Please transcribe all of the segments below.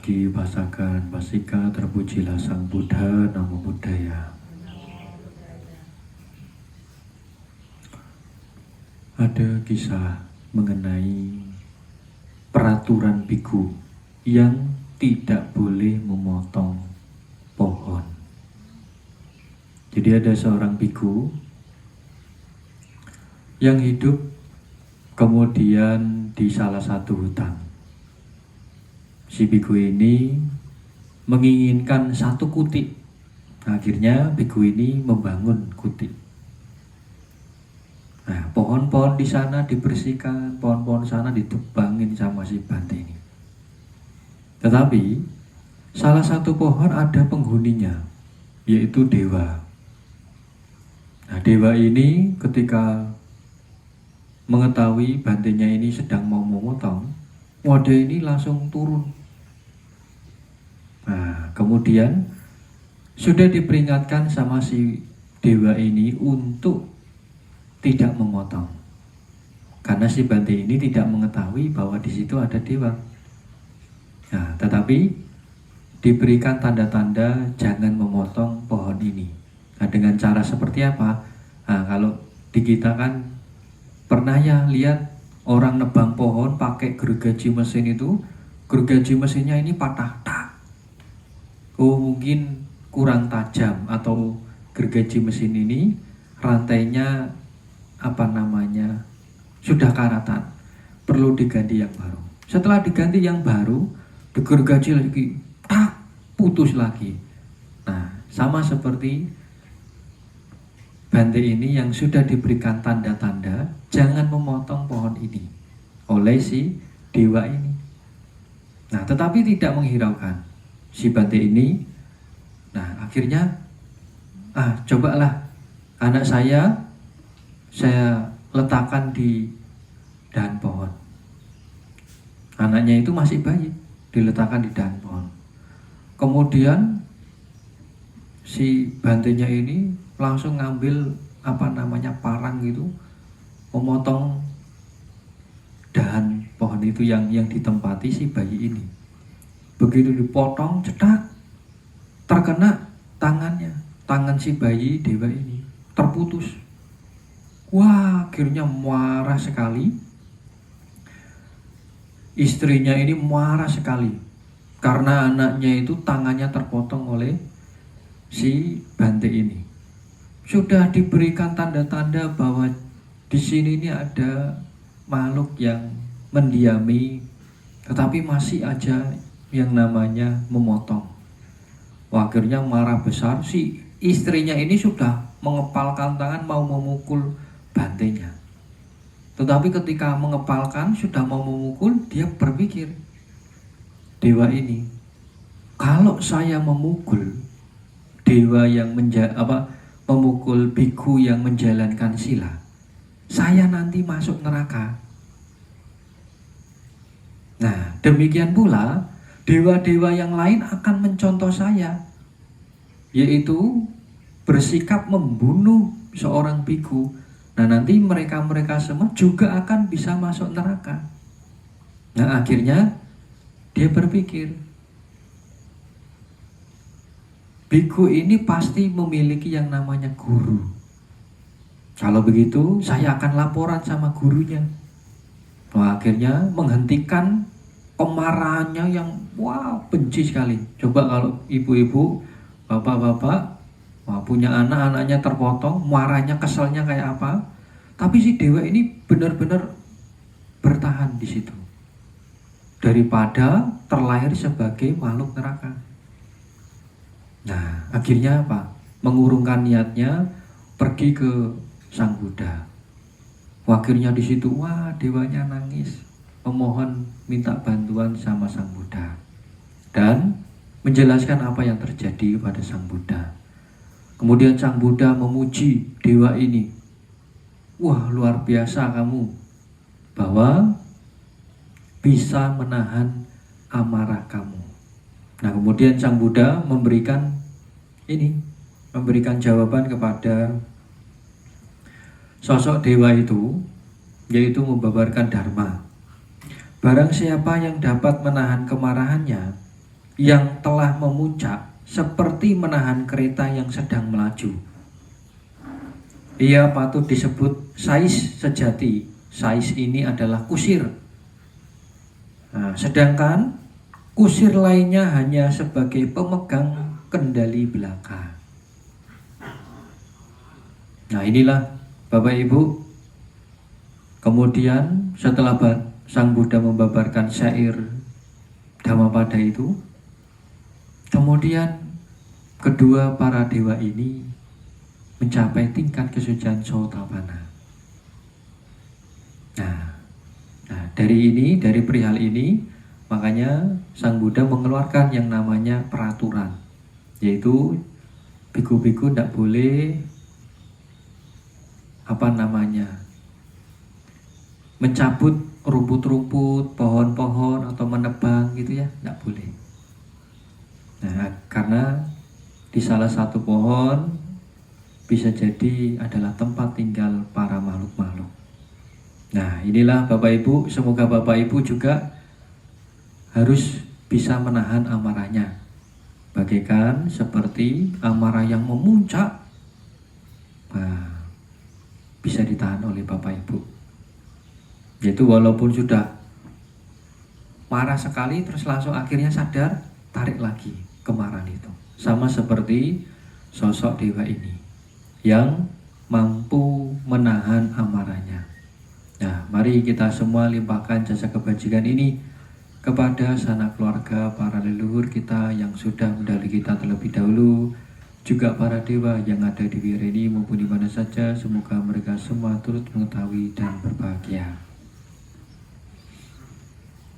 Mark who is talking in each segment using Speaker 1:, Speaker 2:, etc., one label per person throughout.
Speaker 1: pagi, pasakan, pasika, terpujilah Sang Buddha, Namo Buddhaya. Ada kisah mengenai peraturan biku yang tidak boleh memotong pohon. Jadi ada seorang biku yang hidup kemudian di salah satu hutan. Si biku ini menginginkan satu kuti. Akhirnya biku ini membangun kuti. Nah, pohon-pohon di sana dibersihkan, pohon-pohon sana ditebangin sama si Bante ini. Tetapi salah satu pohon ada penghuninya, yaitu dewa. Nah, dewa ini ketika mengetahui Bantenya ini sedang mau memotong, wadah ini langsung turun. Nah, kemudian sudah diperingatkan sama si dewa ini untuk tidak memotong, karena si Bante ini tidak mengetahui bahwa di situ ada dewa. Nah, tetapi diberikan tanda-tanda jangan memotong pohon ini. Nah, dengan cara seperti apa? Nah, kalau di kita kan pernah ya lihat orang nebang pohon pakai gergaji mesin itu, gergaji mesinnya ini patah. Oh, mungkin kurang tajam, atau gergaji mesin ini rantainya sudah karatan, perlu diganti yang baru. Setelah diganti yang baru, digergaji lagi, putus lagi. Nah, sama seperti Bante ini yang sudah diberikan tanda-tanda jangan memotong pohon ini oleh si dewa ini. Nah, tetapi tidak menghiraukan si Bante ini. Nah, akhirnya cobalah anak saya letakkan di dahan pohon. Anaknya itu masih bayi, diletakkan di dahan pohon. Kemudian si Bantenya ini langsung ngambil parang gitu, memotong dahan pohon itu yang ditempati si bayi ini. Begitu dipotong, cedak, terkena tangan si bayi dewa ini, terputus. Wah, akhirnya marah sekali. Istrinya ini marah sekali karena anaknya itu tangannya terpotong oleh si Bante ini. Sudah diberikan tanda-tanda bahwa di sini ini ada makhluk yang mendiami, tetapi masih aja yang namanya memotong. Wah, akhirnya marah besar. Si istrinya ini sudah mengepalkan tangan mau memukul Bantenya. Tetapi ketika mengepalkan sudah mau memukul, dia berpikir, dewa ini, kalau saya memukul dewa yang memukul biku yang menjalankan sila, saya nanti masuk neraka. Nah, demikian pula dewa-dewa yang lain akan mencontoh saya, yaitu bersikap membunuh seorang biku. Nah, nanti mereka semua juga akan bisa masuk neraka. Nah, akhirnya dia berpikir, biku ini pasti memiliki yang namanya guru. Kalau begitu, saya akan laporan sama gurunya. Nah, akhirnya menghentikan kemarahannya yang benci sekali. Coba kalau ibu-ibu, bapak-bapak punya anaknya terpotong, marahnya, keselnya kayak apa. Tapi si dewa ini benar-benar bertahan di situ, daripada terlahir sebagai makhluk neraka. Nah, akhirnya mengurungkan niatnya, pergi ke Sang Buddha. Akhirnya di situ dewanya nangis, memohon minta bantuan sama Sang Buddha dan menjelaskan apa yang terjadi pada Sang Buddha. Kemudian Sang Buddha memuji dewa ini. Wah, luar biasa kamu, bahwa bisa menahan amarah kamu. Nah, kemudian Sang Buddha memberikan jawaban kepada sosok dewa itu, yaitu membabarkan dharma. Barang siapa yang dapat menahan kemarahannya, yang telah memuncak seperti menahan kereta yang sedang melaju. Ia patut disebut sais sejati. Sais ini adalah kusir. Nah, sedangkan kusir lainnya hanya sebagai pemegang kendali belaka. Nah, inilah Bapak Ibu. Kemudian setelah Sang Buddha membabarkan syair Dhammapada itu, kemudian kedua para dewa ini mencapai tingkat kesucian Sotapanna. Nah, dari perihal ini, makanya Sang Buddha mengeluarkan yang namanya peraturan, yaitu biku-biku tidak boleh mencabut rumput-rumput, pohon-pohon atau menebang gitu ya, tidak boleh. Nah, karena di salah satu pohon bisa jadi adalah tempat tinggal para makhluk-makhluk. Nah, inilah Bapak Ibu, semoga Bapak Ibu juga harus bisa menahan amarahnya. Bagaikan seperti amarah yang memuncak, bisa ditahan oleh Bapak Ibu. Yaitu walaupun sudah marah sekali, terus langsung akhirnya sadar, tarik lagi kemarahan itu. Sama seperti sosok dewa ini yang mampu menahan amarahnya. Nah, mari kita semua limpahkan jasa kebajikan ini kepada sanak keluarga, para leluhur kita yang sudah mendahului kita terlebih dahulu, juga para dewa yang ada di wira ini maupun di mana saja. Semoga mereka semua turut mengetahui dan berbahagia.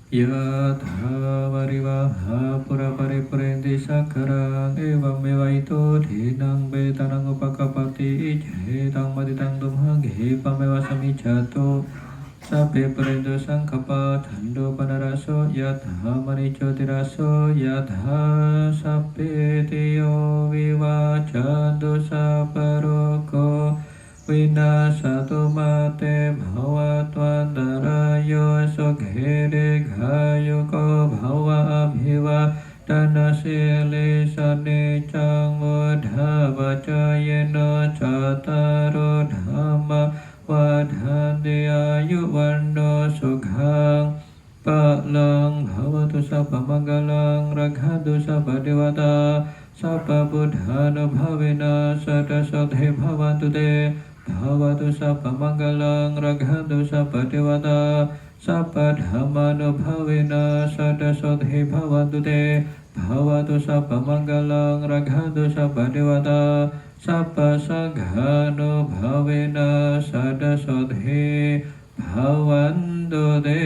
Speaker 1: Yatha varivaha pura paripurenti sakarang evam mevaito dhinang betanang upakapati ijhetang matitang tumhang hepameva samijato sabe purendo sangkapa dhando panaraso yatha manico tiraso yatha sabe tiyo vivajanto saparoko Vinasato mate bhavatwantarayo soghere gayuko bhava abhiva danasile sanicang wadhavacayena cataro dhamma wadhanti ayuwando sukhang palang bhavatu sabba manggalang raghatu sabba dewata sabba buddhana bhavena sadasodhe bhavantu te Bhavatu sabba manggalang raghantu sabba dewata sabba dhammano bhavena sadasodhe bhavantu te Bhavatu sabba manggalang raghantu sabba dewata sabba sanghano bhavena sadasodhe bhavantu te.